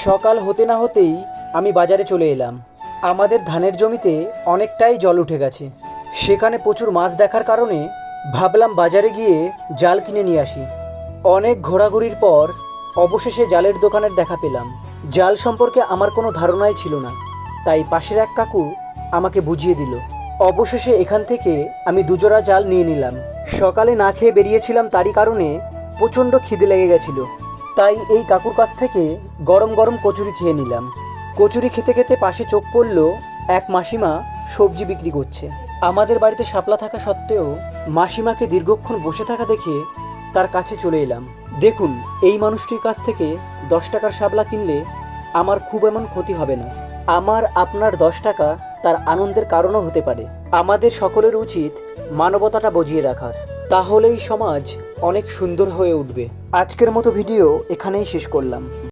সকাল হতে না হতেই আমি বাজারে চলে এলাম। আমাদের ধানের জমিতে অনেকটাই জল উঠে গেছে। সেখানে প্রচুর মাছ দেখার কারণে ভাবলাম বাজারে গিয়ে জাল কিনে নিয়ে আসি। অনেক ঘোরাঘুরির পর অবশেষে জালের দোকানের দেখা পেলাম। জাল সম্পর্কে আমার কোনো ধারণাই ছিল না, তাই পাশের এক কাকু আমাকে বুঝিয়ে দিল। অবশেষে এখান থেকে আমি দুজোড়া জাল নিয়ে নিলাম। সকালে না খেয়ে বেরিয়েছিলাম, তারই কারণে প্রচণ্ড খিদে লেগে গেছিল, তাই এই কাকুর কাছ থেকে গরম গরম কচুরি খেয়ে নিলাম। কচুরি খেতে খেতে পাশে চোখ পড়ল এক মাসিমা সবজি বিক্রি করছে। আমাদের বাড়িতে শাপলা থাকা সত্ত্বেও মাসিমাকে দীর্ঘক্ষণ বসে থাকা দেখে তার কাছে চলে এলাম। দেখুন, এই মানুষটির কাছ থেকে 10 টাকার শাপলা কিনলে আমার খুব এমন ক্ষতি হবে না। আমার আপনার 10 টাকা তার আনন্দের কারণও হতে পারে। আমাদের সকলের উচিত মানবতাটা বজিয়ে রাখার, তাহলেই সমাজ অনেক সুন্দর হয়ে উঠবে। আজকের মতো ভিডিও এখানেই শেষ করলাম।